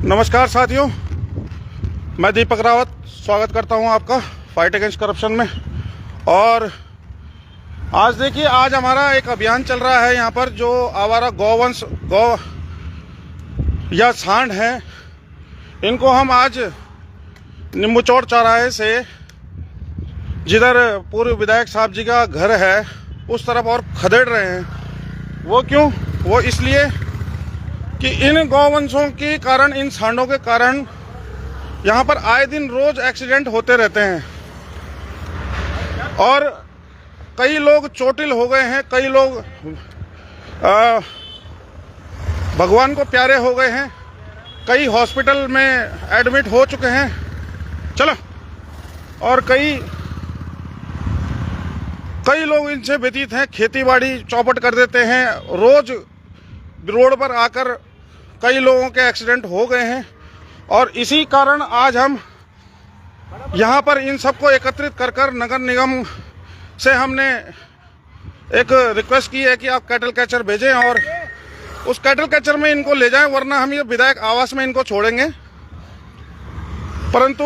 नमस्कार साथियों, मैं दीपक रावत स्वागत करता हूं आपका फाइट अगेंस्ट करप्शन में। और आज देखिए, आज हमारा एक अभियान चल रहा है यहाँ पर। जो आवारा गौ या सांड हैं, इनको हम आज नींबूचौड़ चौराहे से, जिधर पूर्व विधायक साहब जी का घर है, उस तरफ और खदेड़ रहे हैं। वो क्यों? वो इसलिए कि इन गौवंशों के कारण, इन सांडों के कारण यहाँ पर आए दिन रोज एक्सीडेंट होते रहते हैं और कई लोग चोटिल हो गए हैं, कई लोग भगवान को प्यारे हो गए हैं, कई हॉस्पिटल में एडमिट हो चुके हैं। चलो, और कई लोग इनसे व्यतीत हैं, खेतीबाड़ी चौपट कर देते हैं। रोज रोड पर आकर कई लोगों के एक्सीडेंट हो गए हैं और इसी कारण आज हम यहाँ पर इन सबको एकत्रित कर नगर निगम से हमने एक रिक्वेस्ट की है कि आप कैटल कैचर भेजें और उस कैटल कैचर में इनको ले जाएं, वरना हम ये विधायक आवास में इनको छोड़ेंगे। परंतु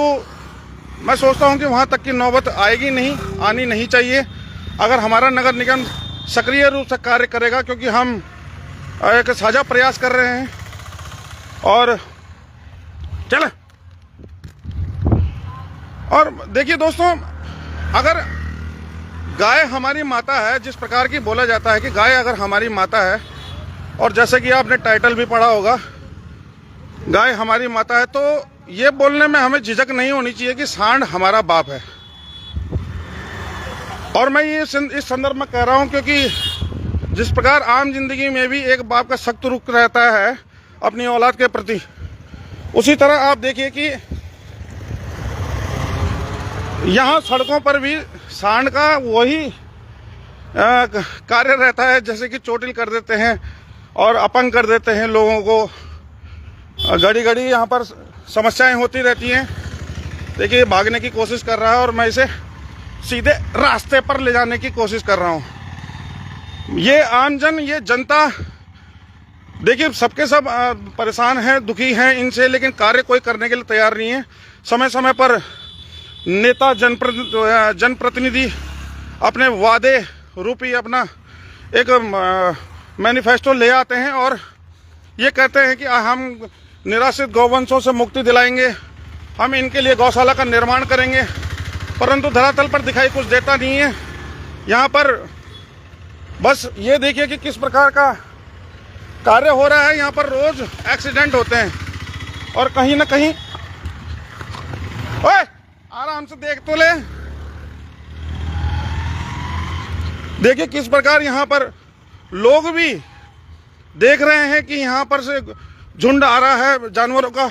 मैं सोचता हूँ कि वहाँ तक की नौबत आनी नहीं चाहिए अगर हमारा नगर निगम सक्रिय रूप से कार्य करेगा, क्योंकि हम एक साझा प्रयास कर रहे हैं। और चले, और देखिए दोस्तों, अगर गाय हमारी माता है, जिस प्रकार की बोला जाता है कि गाय अगर हमारी माता है, और जैसे कि आपने टाइटल भी पढ़ा होगा, गाय हमारी माता है, तो ये बोलने में हमें झिझक नहीं होनी चाहिए कि सांड हमारा बाप है। और मैं ये इस संदर्भ में कह रहा हूं क्योंकि जिस प्रकार आम जिंदगी में भी एक बाप का सख्त रुख रहता है अपनी औलाद के प्रति, उसी तरह आप देखिए कि यहाँ सड़कों पर भी सांड का वही कार्य रहता है, जैसे कि चोटिल कर देते हैं और अपंग कर देते हैं लोगों को। घड़ी घड़ी यहाँ पर समस्याएं होती रहती हैं। देखिए, भागने की कोशिश कर रहा है और मैं इसे सीधे रास्ते पर ले जाने की कोशिश कर रहा हूँ। ये आमजन, ये जनता, देखिए सबके सब परेशान हैं, दुखी हैं इनसे, लेकिन कार्य कोई करने के लिए तैयार नहीं है। समय समय पर नेता, जनप्रतिनिधि अपने वादे रूपी अपना एक मैनिफेस्टो ले आते हैं और ये कहते हैं कि हम निराश्रित गौवंशों से मुक्ति दिलाएंगे, हम इनके लिए गौशाला का निर्माण करेंगे। परंतु धरातल पर दिखाई कुछ देता नहीं है। यहाँ पर बस ये देखिए कि किस प्रकार का कार्य हो रहा है। यहाँ पर रोज एक्सीडेंट होते हैं और कहीं ना कहीं, ओए आराम से देख तो ले, देखिए किस प्रकार यहाँ पर लोग भी देख रहे हैं कि यहाँ पर से झुंड आ रहा है जानवरों का,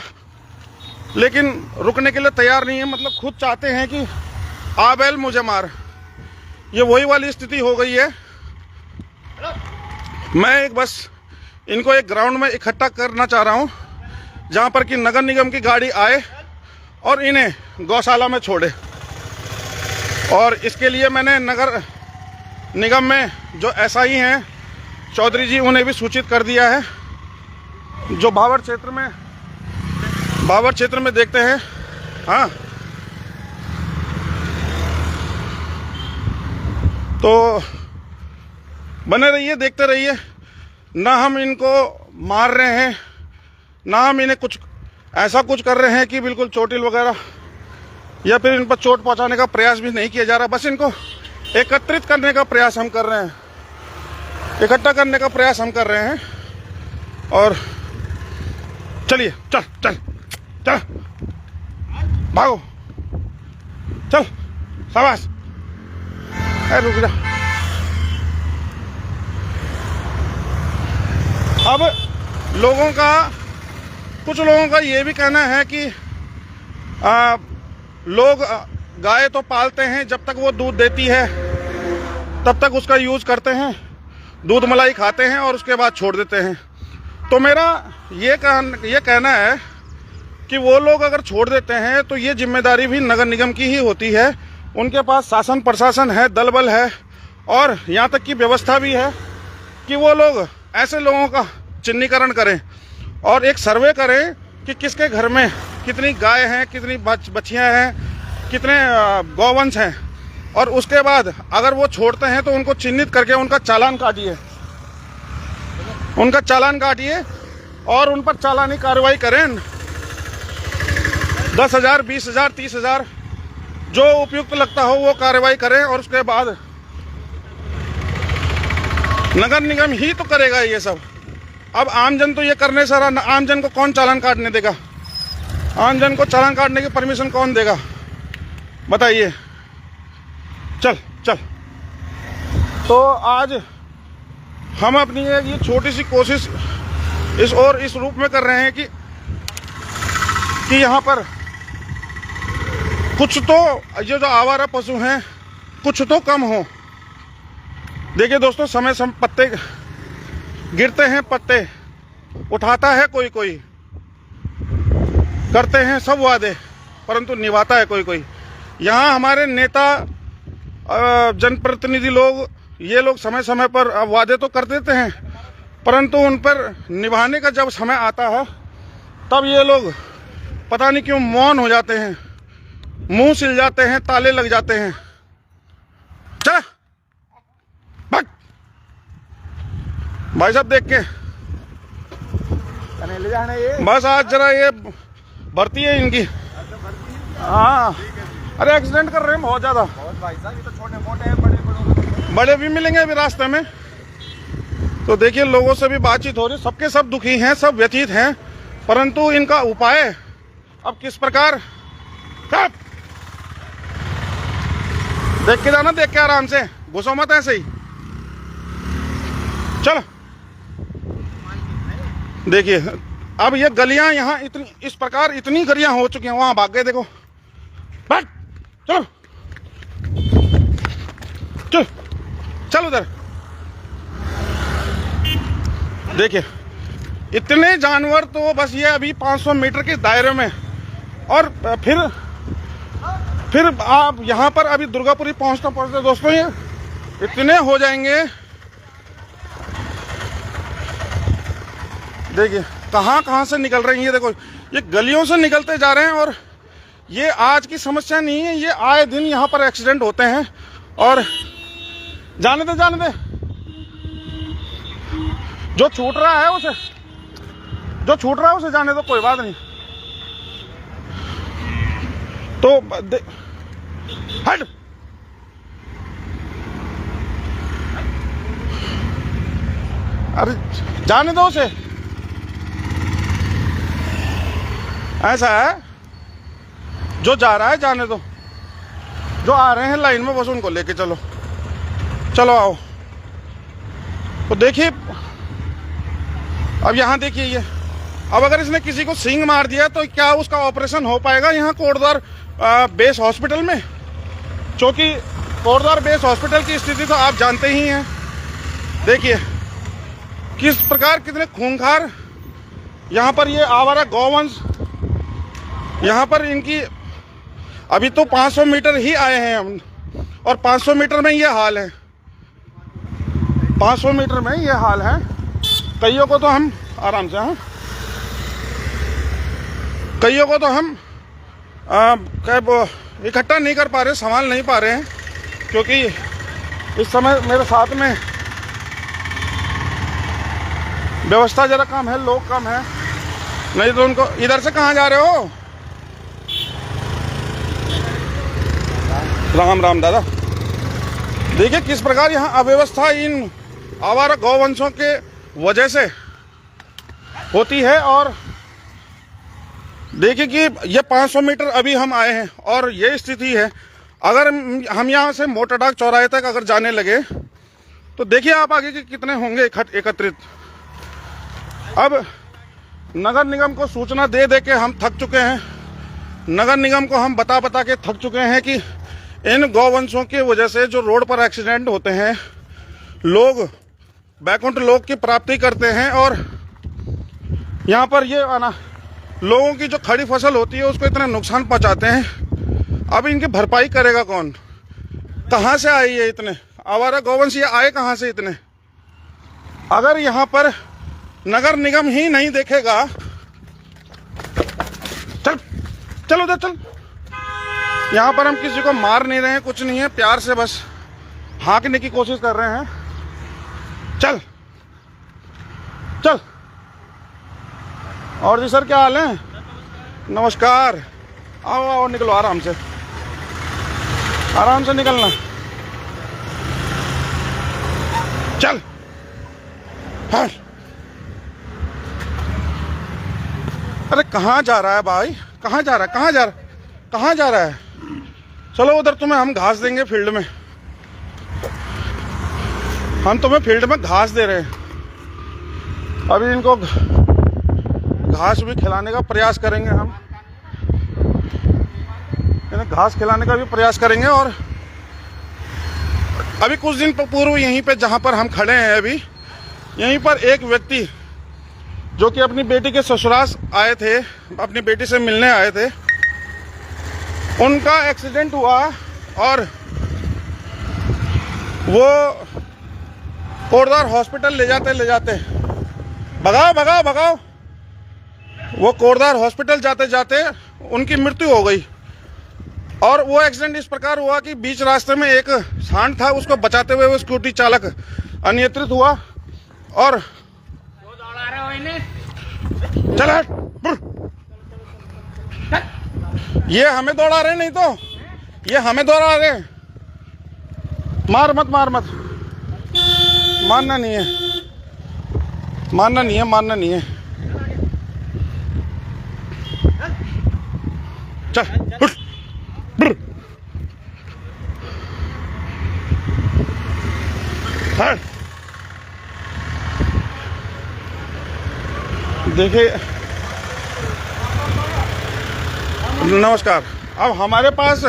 लेकिन रुकने के लिए तैयार नहीं है। मतलब खुद चाहते हैं कि आ बैल मुझे मार। ये वही वाली स्थिति हो गई है। मैं बस इनको एक ग्राउंड में इकट्ठा करना चाह रहा हूं, जहां पर कि नगर निगम की गाड़ी आए और इन्हें गौशाला में छोड़े। और इसके लिए मैंने नगर निगम में जो एसआई हैं, चौधरी जी, उन्हें भी सूचित कर दिया है। जो भावर क्षेत्र में देखते हैं। हाँ, तो बने रहिए, देखते रहिए। ना हम इनको मार रहे हैं, ना हम इन्हें कुछ ऐसा कुछ कर रहे हैं कि बिल्कुल चोटिल वगैरह या फिर इन पर चोट पहुंचाने का प्रयास भी नहीं किया जा रहा। बस इनको एकत्रित करने का प्रयास हम कर रहे हैं, इकट्ठा करने का प्रयास हम कर रहे हैं। और चलिए, चल चल चल, भागो, चल, शाबाश, रुक जा। अब कुछ लोगों का ये भी कहना है कि लोग गाय तो पालते हैं, जब तक वो दूध देती है तब तक उसका यूज करते हैं, दूध मलाई खाते हैं और उसके बाद छोड़ देते हैं। तो मेरा ये कहना है कि वो लोग अगर छोड़ देते हैं तो ये जिम्मेदारी भी नगर निगम की ही होती है। उनके पास शासन प्रशासन है, दल बल है और यहाँ तक की व्यवस्था भी है कि वो लोग ऐसे लोगों का चिन्हीकरण करें और एक सर्वे करें कि किसके घर में कितनी गाय हैं, कितनी बछियाँ हैं, कितने गौवंश हैं, और उसके बाद अगर वो छोड़ते हैं तो उनको चिन्हित करके उनका चालान काटिए, और उन पर चालानी कार्रवाई करें। 10,000, 20,000, 30,000 जो उपयुक्त लगता हो वो कार्रवाई करें, और उसके बाद नगर निगम ही तो करेगा ये सब। अब आमजन तो ये करने से आमजन को कौन चालान काटने देगा? आमजन को चालान काटने की परमिशन कौन देगा बताइए? चल। तो आज हम अपनी ये छोटी सी कोशिश इस रूप में कर रहे हैं कि यहाँ पर कुछ तो ये जो आवारा पशु हैं कुछ तो कम हो। देखिए दोस्तों, समय पत्ते गिरते हैं, पत्ते उठाता है कोई, करते हैं सब वादे परंतु निभाता है कोई। यहाँ हमारे नेता, जनप्रतिनिधि लोग, ये लोग समय समय पर वादे तो कर देते हैं परंतु उन पर निभाने का जब समय आता है तब ये लोग पता नहीं क्यों मौन हो जाते हैं, मुंह सिल जाते हैं, ताले लग जाते हैं। चला भाग भाई साहब, देख के ले जाना ये। बस आज जरा ये भर्ती है इनकी। हाँ, अरे एक्सीडेंट कर रहे हैं बहुत ज्यादा। भाई साहब ये तो छोटे मोटे हैं, बड़े भी मिलेंगे अभी रास्ते में। तो देखिए, लोगों से भी बातचीत हो रही, सबके सब दुखी हैं, सब व्यथित हैं, परंतु इनका उपाय अब किस प्रकार? देख के जाना, देख के आराम से, घुसो मत ऐसे ही। चलो देखिए, अब ये गलियां यहाँ इस प्रकार इतनी गलियां हो चुकी हैं। वहां भाग गए, देखो, बैठ, चलो चल उधर। देखिए, इतने जानवर तो बस ये अभी 500 मीटर के दायरे में, और फिर आप यहाँ पर अभी दुर्गापुरी पहुँचते दोस्तों ये इतने हो जाएंगे। देखिए कहाँ से निकल रही है। देखो, ये गलियों से निकलते जा रहे हैं, और ये आज की समस्या नहीं है, ये आए दिन यहाँ पर एक्सीडेंट होते हैं। और जाने दे जो छूट रहा है उसे जाने दो, कोई बात नहीं। तो हट, अरे जाने दो उसे। ऐसा है, जो जा रहा है जाने दो, जो आ रहे हैं लाइन में बस उनको लेके चलो आओ। तो देखिए, अब यहाँ देखिए, ये अब अगर इसने किसी को सींग मार दिया तो क्या उसका ऑपरेशन हो पाएगा यहाँ कोटद्वार बेस हॉस्पिटल में? क्योंकि कोटद्वार बेस हॉस्पिटल की स्थिति तो आप जानते ही हैं। देखिए किस प्रकार, कितने खूंखार यहाँ पर ये आवारा गौवंश, यहाँ पर इनकी अभी तो 500 मीटर ही आए हैं हम, और 500 मीटर में ये हाल है। 500 मीटर में ये हाल है। कईयों को तो हम आराम से, हाँ, कईयों को तो हम इकट्ठा नहीं कर पा रहे, संभाल नहीं पा रहे हैं, क्योंकि इस समय मेरे साथ में व्यवस्था जरा कम है, लोग कम है, नहीं तो उनको। इधर से कहाँ जा रहे हो? राम दादा। देखिए किस प्रकार यहाँ अव्यवस्था इन आवारा गौवंशों के वजह से होती है। और देखिए कि ये 500 मीटर अभी हम आए हैं और ये स्थिति है। अगर हम यहाँ से मोटरडाक चौराहे तक अगर जाने लगे तो देखिए आप आगे के कितने होंगे एकत्रित। अब नगर निगम को सूचना दे दे के हम थक चुके हैं, नगर निगम को हम बता के थक चुके हैं कि इन गौवंशों की वजह से जो रोड पर एक्सीडेंट होते हैं, लोग बैकुंठ लोक की प्राप्ति करते हैं, और यहाँ पर ये आना लोगों की जो खड़ी फसल होती है उसको इतना नुकसान पहुँचाते हैं। अब इनकी भरपाई करेगा कौन? कहाँ से आए ये इतने आवारा गौवंश? ये आए कहाँ से इतने? अगर यहाँ पर नगर निगम ही नहीं देखेगा चल उधर चल। यहाँ पर हम किसी को मार नहीं रहे हैं, कुछ नहीं है, प्यार से बस हाँकने की कोशिश कर रहे हैं। चल चल। और जी सर क्या हाल है? नमस्कार। आओ आओ, निकलो आराम से, आराम से निकलना। चल हाँ। अरे कहाँ जा रहा है भाई, कहाँ जा रहा है, कहाँ जा रहा है, कहाँ जा रहा है? चलो उधर तुम्हें हम घास देंगे फील्ड में, हम तुम्हें फील्ड में घास दे रहे हैं। अभी इनको घास भी खिलाने का प्रयास करेंगे, हम इन्हें घास खिलाने का भी प्रयास करेंगे। और अभी कुछ दिन पूर्व यहीं पे जहाँ पर हम खड़े हैं अभी, यहीं पर एक व्यक्ति जो कि अपनी बेटी के ससुराल आए थे, अपनी बेटी से मिलने आए थे, उनका एक्सीडेंट हुआ और वो कोटद्वार हॉस्पिटल ले जाते भगाओ भगाओ भगाओ, वो कोटद्वार हॉस्पिटल जाते जाते उनकी मृत्यु हो गई। और वो एक्सीडेंट इस प्रकार हुआ कि बीच रास्ते में एक सांड था, उसको बचाते हुए वो स्कूटी चालक अनियंत्रित हुआ और चल ये हमें दौड़ा रहे, नहीं तो ये हमें दौड़ा रहे। मार मत मार मत, मारना नहीं है, मारना नहीं है, मारना नहीं है। चल उठ। देखिए नमस्कार। अब हमारे पास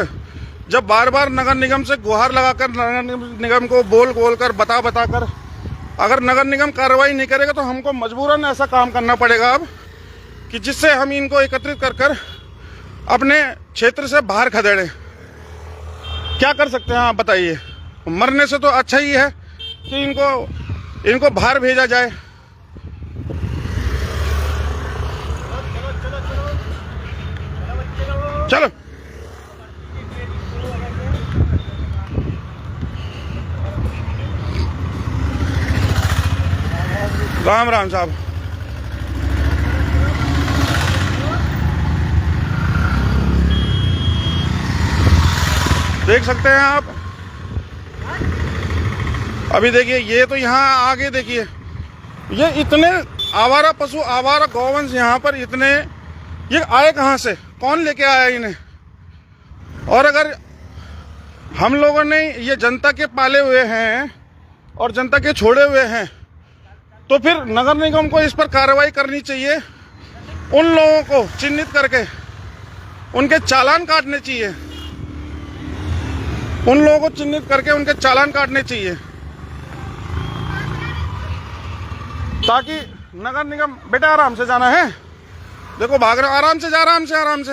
जब बार बार नगर निगम से गुहार लगाकर, नगर निगम को बोल कर बता कर अगर नगर निगम कार्रवाई नहीं करेगा तो हमको मजबूरन ऐसा काम करना पड़ेगा अब कि जिससे हम इनको एकत्रित कर अपने क्षेत्र से बाहर खदेड़ें। क्या कर सकते हैं आप बताइए? मरने से तो अच्छा ही है कि इनको बाहर भेजा जाए। चलो राम राम साहब। देख सकते हैं आप, अभी देखिए ये तो यहाँ आगे देखिए, ये इतने आवारा पशु, आवारा गौवंश यहाँ पर इतने, ये आए कहाँ से, कौन लेके आया इन्हें? और अगर हम लोगों ने ये जनता के पाले हुए हैं और जनता के छोड़े हुए हैं तो फिर नगर निगम को इस पर कार्रवाई करनी चाहिए। उन लोगों को चिन्हित करके उनके चालान काटने चाहिए, उन लोगों को चिन्हित करके उनके चालान काटने चाहिए ताकि नगर निगम, बेटा आराम से जाना है, देखो भाग रहे हो, आराम से जा, आराम से आराम से।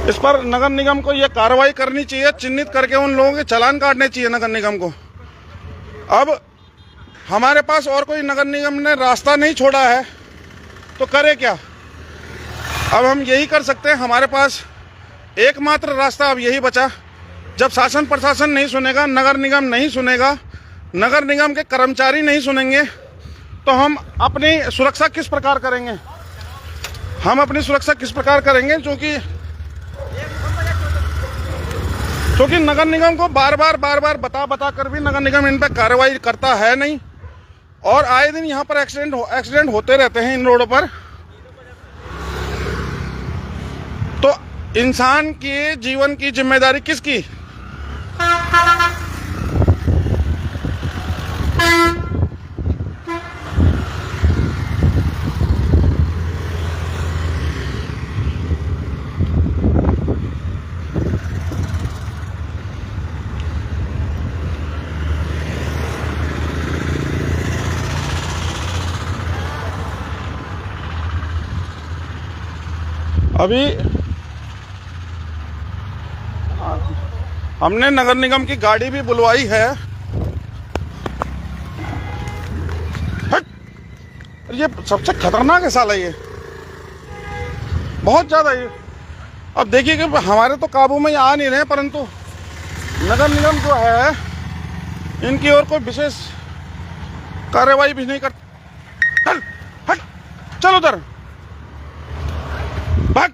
इस पर नगर निगम को यह कार्रवाई करनी चाहिए, चिन्हित करके उन लोगों के चालान काटने चाहिए नगर निगम को। अब हमारे पास और कोई नगर निगम ने रास्ता नहीं छोड़ा है तो करे क्या? अब हम यही कर सकते हैं, हमारे पास एकमात्र रास्ता अब यही बचा। जब शासन प्रशासन नहीं सुनेगा, नगर निगम नहीं सुनेगा, नगर निगम के कर्मचारी नहीं सुनेंगे तो हम अपनी सुरक्षा किस प्रकार करेंगे? हम अपनी सुरक्षा किस प्रकार करेंगे? क्योंकि नगर निगम को बार बार बता कर भी नगर निगम इन पर कार्रवाई करता है नहीं। और आए दिन यहाँ पर एक्सीडेंट होते रहते हैं इन रोडों पर। तो इंसान के जीवन की जिम्मेदारी किसकी? अभी हमने नगर निगम की गाड़ी भी बुलवाई है। हट! ये सबसे खतरनाक है साला, ये बहुत ज्यादा। ये अब देखिए कि हमारे तो काबू में ये आ नहीं रहे, परंतु नगर निगम जो है इनकी ओर कोई विशेष कार्रवाई भी नहीं करती। हट! हट! चल उधर, भाग,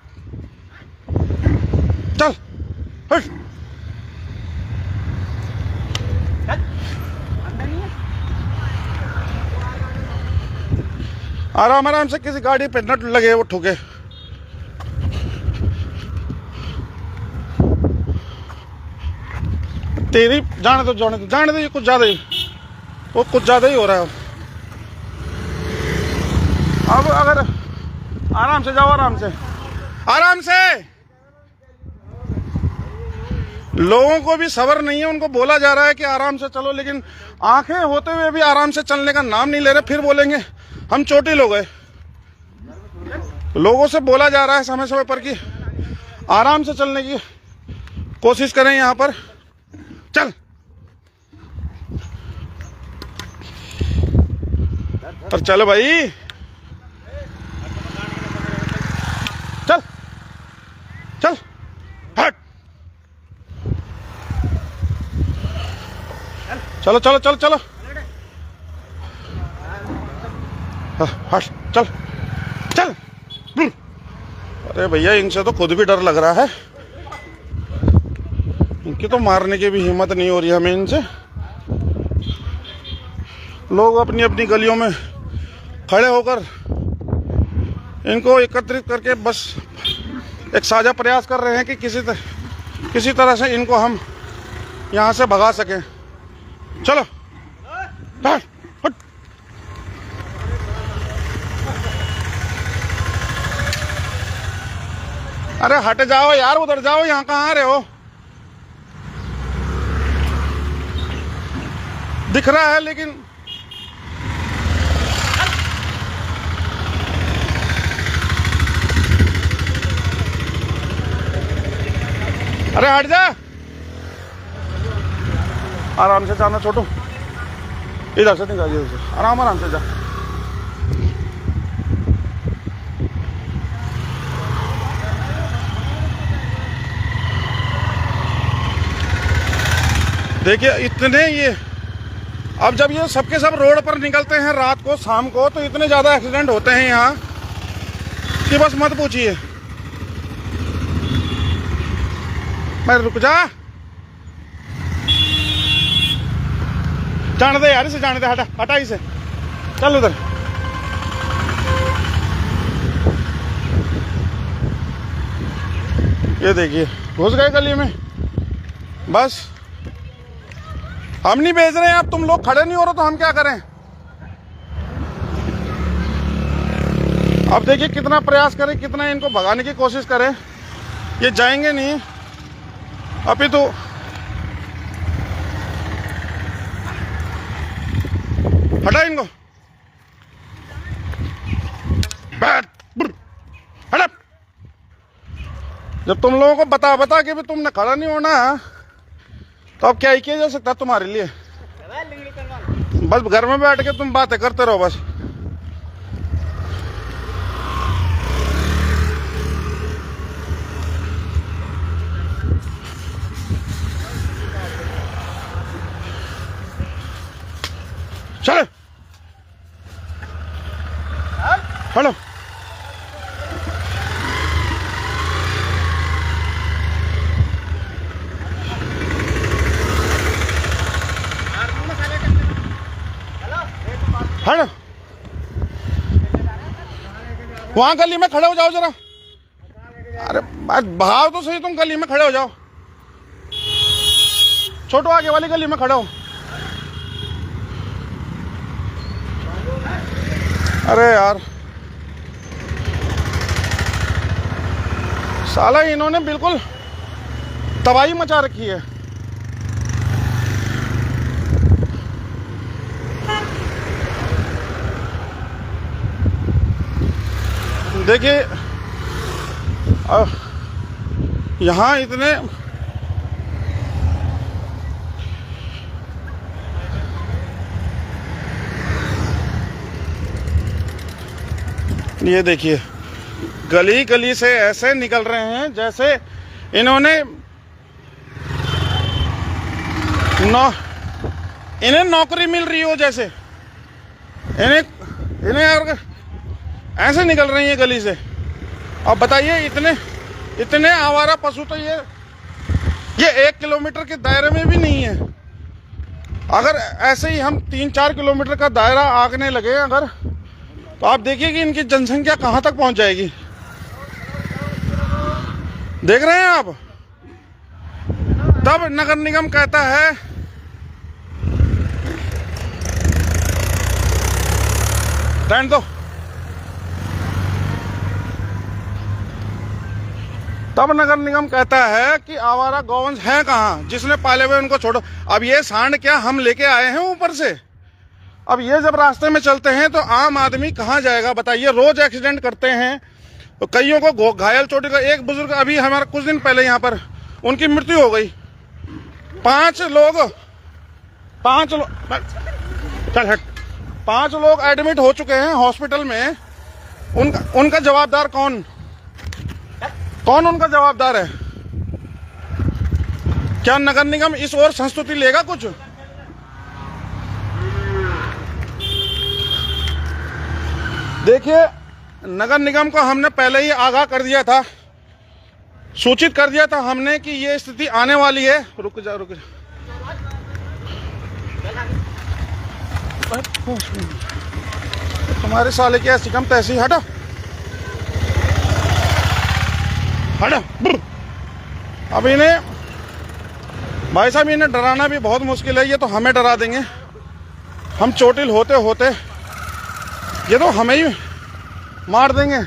चल, हट! आराम आराम से, किसी गाड़ी पे नट लगे वो ठुके। तेरी जाने दो, जाने दो, जाने दो, ये कुछ ज्यादा ही, वो कुछ ज्यादा ही हो रहा है। अब अगर आराम से जाओ, आराम से, आराम से। लोगों को भी सब्र नहीं है, उनको बोला जा रहा है कि आराम से चलो, लेकिन आंखें होते हुए भी आराम से चलने का नाम नहीं ले रहे। फिर बोलेंगे हम चोटी लोग हैं। लोगों से बोला जा रहा है समय समय पर कि आराम से चलने की कोशिश करें। यहां पर चल, पर चल भाई, चल, चल, हट, चलो चलो चलो चलो, हट, चल, चल। अरे भैया, इनसे तो खुद भी डर लग रहा है। इनकी तो मारने की भी हिम्मत नहीं हो रही हमें इनसे। लोग अपनी अपनी गलियों में खड़े होकर इनको एकत्रित करके बस एक साझा प्रयास कर रहे हैं कि किसी तरह से इनको हम यहाँ से भगा सकें। चलो, हट, हट। अरे हट जाओ यार, उधर जाओ, यहाँ कहाँ आ रहे हो? दिख रहा है लेकिन अरे हट जा, आराम से जाना छोटू, इधर से निकालिए उसे, आराम आराम से जा। देखिए इतने ये, अब जब ये सबके सब रोड पर निकलते हैं रात को, शाम को, तो इतने ज़्यादा एक्सीडेंट होते हैं यहाँ कि बस मत पूछिए। मैं रुक जा, जाने दे यार, इसे जाने दे, हटा हटा इसे, चल उधर। ये देखिए घुस गए गली में। बस हम नहीं भेज रहे हैं, अब तुम लोग खड़े नहीं हो रहे तो हम क्या करें? अब देखिए कितना प्रयास करें, कितना इनको भगाने की कोशिश करें, ये जाएंगे नहीं। अभी तो हटा इनको, बैठ, हटा। जब तुम लोगों को बता के भी तुमने खड़ा नहीं होना तो अब क्या ही किया जा सकता है तुम्हारे लिए? बस घर में बैठ के तुम बातें करते रहो बस। चलो, हेलो, हेलो, वहां गली में खड़े हो जाओ जरा। अरे भाव तो सही, तुम गली में खड़े हो जाओ, छोटो आगे वाली गली में खड़े हो। अरे यार साला इन्होंने बिल्कुल तबाही मचा रखी है। देखिए यहाँ इतने ये देखिए, गली गली से ऐसे निकल रहे हैं जैसे इन्होंने इन्हें नौकरी मिल रही हो, जैसे इन्हें अगर ऐसे निकल रही है गली से। अब बताइए, इतने आवारा पशु तो ये 1 किलोमीटर के दायरे में भी नहीं है। अगर ऐसे ही हम 3-4 किलोमीटर का दायरा आंकने लगे अगर, तो आप देखिए कि इनकी जनसंख्या कहां तक पहुंच जाएगी। देख रहे हैं आप। तब नगर निगम कहता है रहने दो, तब नगर निगम कहता है कि आवारा गौवंश है कहाँ, जिसने पाले हुए उनको छोड़ो। अब ये सांड क्या हम लेके आए हैं ऊपर से? अब ये जब रास्ते में चलते हैं तो आम आदमी कहाँ जाएगा बताइए? रोज एक्सीडेंट करते हैं, तो कईयों को घायल चोटी का। एक बुजुर्ग अभी हमारा कुछ दिन पहले यहाँ पर उनकी मृत्यु हो गई। 5 लोग एडमिट हो चुके हैं हॉस्पिटल में। उनका जवाबदार कौन उनका जवाबदार है? क्या नगर निगम इस ओर संस्तुति लेगा कुछ? देखिए, नगर निगम को हमने पहले ही आगाह कर दिया था, सूचित कर दिया था हमने कि ये स्थिति आने वाली है। रुक जा तुम्हारे साले की ऐसी कम तैसी। हटो। अब इन्हें भाई साहब, इन्हें डराना भी बहुत मुश्किल है। ये तो हमें डरा देंगे। हम चोटिल होते होते ये तो हमें ही मार देंगे।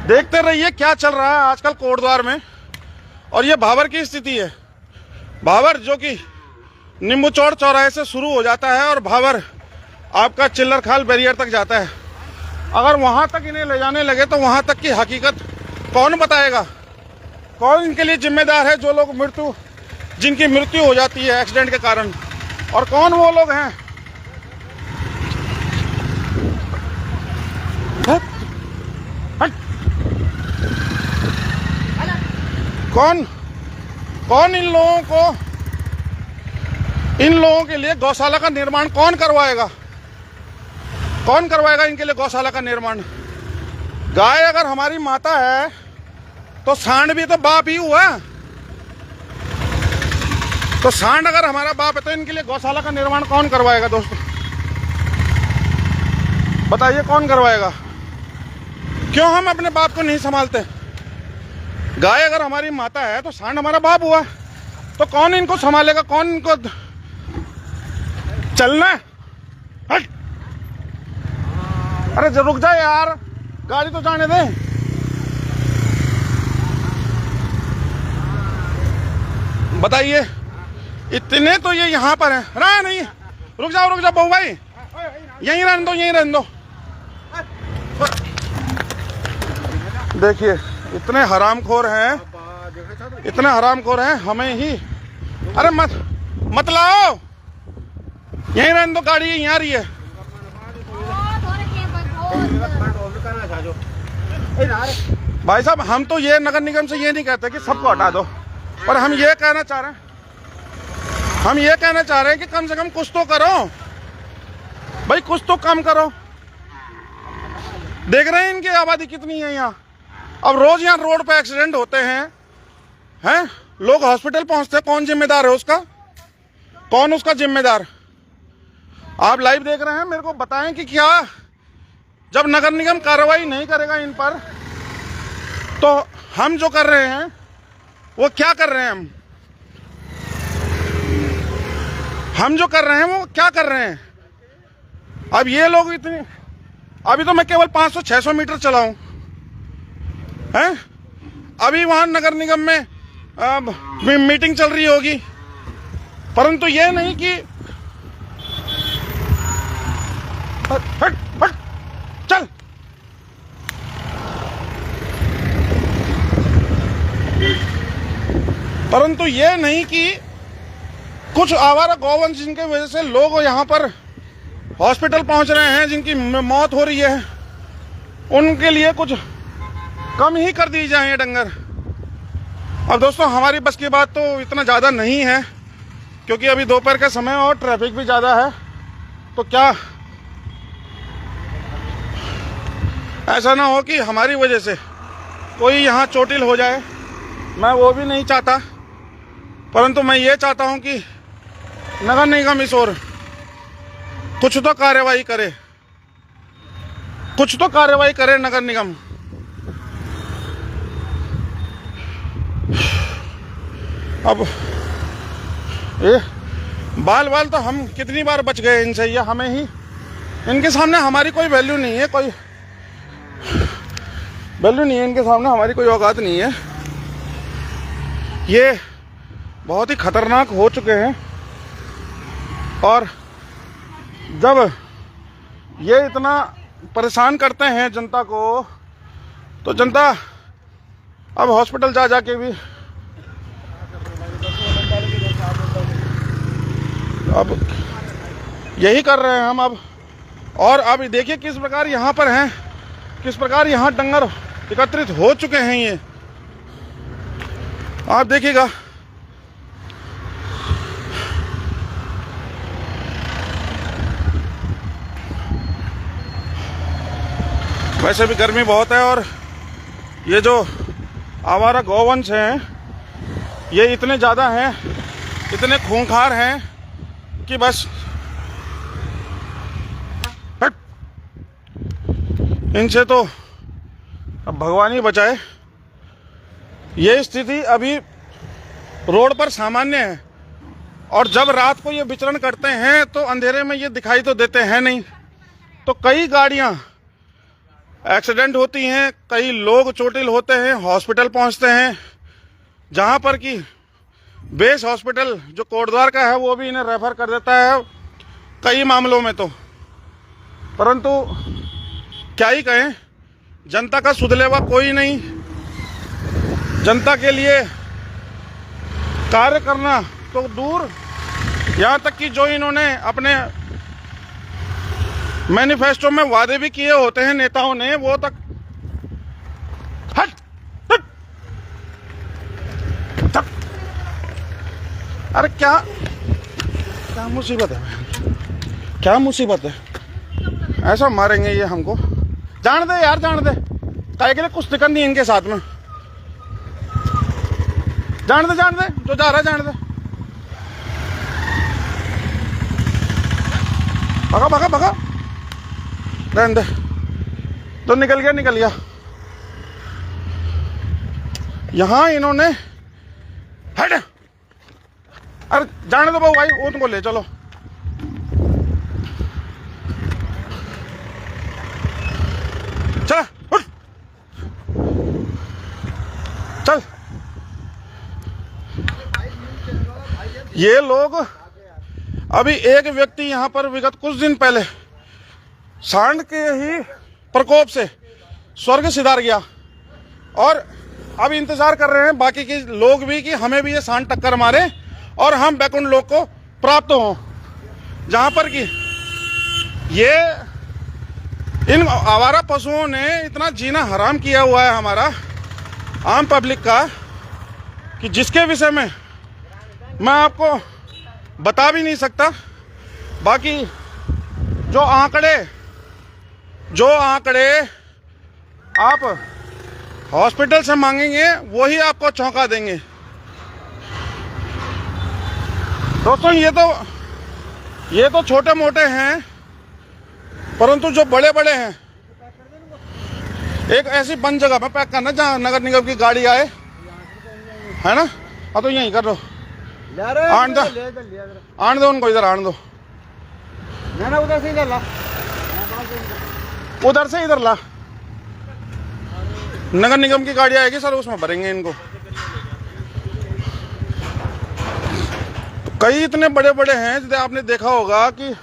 देखते रहिए क्या चल रहा है आजकल कोटद्वार में। और ये भाबर की स्थिति है। भाबर जो कि नींबू चौड़ चौराहे से शुरू हो जाता है और भाबर आपका चिल्लर खाल बैरियर तक जाता है। अगर वहां तक इन्हें ले जाने लगे तो वहां तक की हकीकत कौन बताएगा? कौन इनके लिए जिम्मेदार है जो लोग जिनकी मृत्यु हो जाती है एक्सीडेंट के कारण? और कौन वो लोग हैं? कौन इन लोगों के लिए गौशाला का निर्माण कौन करवाएगा? इनके लिए गौशाला का निर्माण? गाय अगर हमारी माता है तो सांड भी तो बाप ही हुआ। तो सांड अगर हमारा बाप है तो इनके लिए गौशाला का निर्माण कौन करवाएगा? दोस्तों बताइए, कौन करवाएगा? क्यों हम अपने बाप को नहीं संभालते? गाय अगर हमारी माता है तो सांड हमारा बाप हुआ, तो कौन इनको संभालेगा? कौन इनको चलना? हट। अरे रुक जा यार, गाड़ी तो जाने दे। बताइए, इतने तो ये यहाँ पर है। रहा नहीं, रुक जाओ बहू भाई, यहीं रहने दो। देखिए, इतने हरामखोर हैं हमें ही। अरे मत लाओ, यहीं रहने दो, गाड़ी यहीं आ रही है। भाई साहब, हम तो ये नगर निगम से ये नहीं कहते कि सबको हटा दो, पर हम ये कहना चाह रहे हैं कि कम से कम कुछ तो करो भाई, कुछ तो कम करो। देख रहे हैं इनकी आबादी कितनी है यहाँ। अब रोज यहाँ रोड पे एक्सीडेंट होते हैं, लोग हॉस्पिटल पहुंचते हैं। कौन जिम्मेदार है उसका? कौन उसका जिम्मेदार? आप लाइव देख रहे हैं, मेरे को बताएं कि क्या जब नगर निगम कार्रवाई नहीं करेगा इन पर, तो हम जो कर रहे हैं वो क्या कर रहे हैं? हम जो कर रहे हैं वो क्या कर रहे हैं? अब ये लोग अभी तो मैं केवल 500-600 मीटर चलाऊं हैं, अभी वहां नगर निगम में मीटिंग चल रही होगी, परंतु ये नहीं कि हट चल। परंतु ये नहीं कि कुछ आवारा गौवंश जिनके वजह से लोग यहाँ पर हॉस्पिटल पहुँच रहे हैं, जिनकी मौत हो रही है, उनके लिए कुछ कम ही कर दी जाए ये डंगर। अब दोस्तों हमारी बस की बात तो इतना ज़्यादा नहीं है, क्योंकि अभी दोपहर का समय और ट्रैफिक भी ज़्यादा है। तो क्या ऐसा ना हो कि हमारी वजह से कोई यहाँ चोटिल हो जाए, मैं वो भी नहीं चाहता। परंतु मैं ये चाहता हूँ कि नगर निगम इस ओर कुछ तो कार्रवाई करे, कुछ तो कार्रवाई करे नगर निगम। अब ये बाल तो हम कितनी बार बच गए इनसे, या हमें ही, इनके सामने हमारी कोई वैल्यू नहीं है, कोई वैल्यू नहीं है इनके सामने, हमारी कोई औकात नहीं है। ये बहुत ही खतरनाक हो चुके हैं। और जब ये इतना परेशान करते हैं जनता को, तो जनता अब हॉस्पिटल जा के भी अब यही कर रहे हैं हम अब। और अब देखिए किस प्रकार यहाँ पर हैं, किस प्रकार यहाँ डंगर एकत्रित हो चुके हैं। ये आप देखिएगा। वैसे भी गर्मी बहुत है, और ये जो आवारा गौवंश हैं ये इतने ज़्यादा हैं, इतने खूंखार हैं कि बस इनसे तो अब भगवान ही बचाए। ये स्थिति अभी रोड पर सामान्य है, और जब रात को ये विचरण करते हैं तो अंधेरे में ये दिखाई तो देते हैं नहीं। तो कई गाड़ियां एक्सीडेंट होती हैं, कई लोग चोटिल होते हैं, हॉस्पिटल पहुंचते हैं, जहां पर कि बेस हॉस्पिटल जो कोटद्वार का है वो भी इन्हें रेफर कर देता है कई मामलों में। तो परंतु क्या ही कहें, जनता का सुधलेवा कोई नहीं। जनता के लिए कार्य करना तो दूर, यहाँ तक कि जो इन्होंने अपने मैनिफेस्टो में वादे भी किए होते हैं नेताओं ने, वो तक हट, हट, हट। अरे क्या क्या मुसीबत है, क्या मुसीबत है, ऐसा मारेंगे ये हमको। जान दे यार, जान दे, काहे के लिए कुछ दिक्कत नहीं इनके साथ में। जान दे, जान दे, जो जा रहा है जान दे। भगा भगा भगा, रहने दे। तो निकल गया, निकल गया। यहां इन्होंने हट, अरे जाने दो भाई, उनको ले चलो। चल उठ, चल। ये लोग अभी एक व्यक्ति यहाँ पर विगत कुछ दिन पहले सांड के ही प्रकोप से स्वर्ग सिधार गया, और अब इंतजार कर रहे हैं बाकी के लोग भी कि हमें भी ये सांड टक्कर मारे और हम बैकुंठ लोक को प्राप्त हों, जहां पर कि ये इन आवारा पशुओं ने इतना जीना हराम किया हुआ है हमारा आम पब्लिक का, कि जिसके विषय में मैं आपको बता भी नहीं सकता। बाकी जो आंकड़े आप हॉस्पिटल से मांगेंगे वही आपको चौंका देंगे। दोस्तों ये तो छोटे मोटे हैं, परंतु जो बड़े बड़े हैं, एक ऐसी बंद जगह पर पैक करना जहाँ नगर निगम की गाड़ी आए, है ना। हाँ तो यहीं कर दो, आन दो उनको, इधर आन दो, उधर से इधर ला, उधर से इधर ला। नगर निगम की गाड़ी आएगी सर, उसमें भरेंगे इनको। तो कई इतने बड़े बड़े हैं, जैसे आपने देखा होगा कि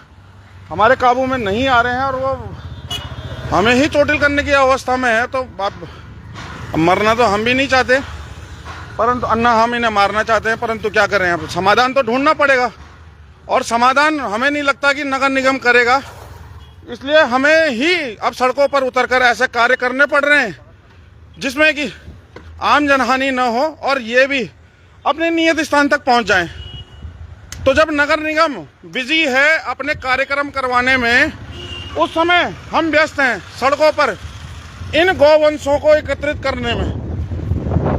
हमारे काबू में नहीं आ रहे हैं, और वो हमें ही चोटिल करने की अवस्था में है। तो आप मरना तो हम भी नहीं चाहते, परंतु अन्ना हम इन्हें मारना चाहते हैं, परंतु क्या करें, अब समाधान तो ढूंढना पड़ेगा और समाधान हमें नहीं लगता कि नगर निगम करेगा। इसलिए हमें ही अब सड़कों पर उतरकर ऐसे कार्य करने पड़ रहे हैं जिसमें कि आम जनहानि न हो और ये भी अपने नियत स्थान तक पहुंच जाएं। तो जब नगर निगम बिजी है अपने कार्यक्रम करवाने में, उस समय हम व्यस्त हैं सड़कों पर इन गौवंशों को एकत्रित करने में,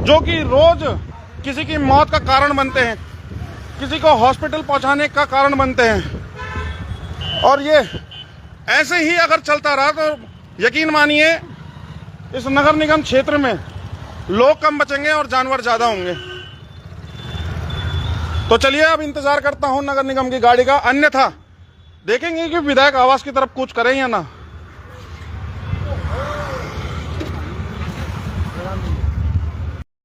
जो कि रोज किसी की मौत का कारण बनते हैं, किसी को हॉस्पिटल पहुंचाने का कारण बनते हैं। और ये ऐसे ही अगर चलता रहा तो यकीन मानिए इस नगर निगम क्षेत्र में लोग कम बचेंगे और जानवर ज्यादा होंगे। तो चलिए अब इंतजार करता हूं नगर निगम की गाड़ी का, अन्यथा देखेंगे कि विधायक आवास की तरफ कूच करें या ना।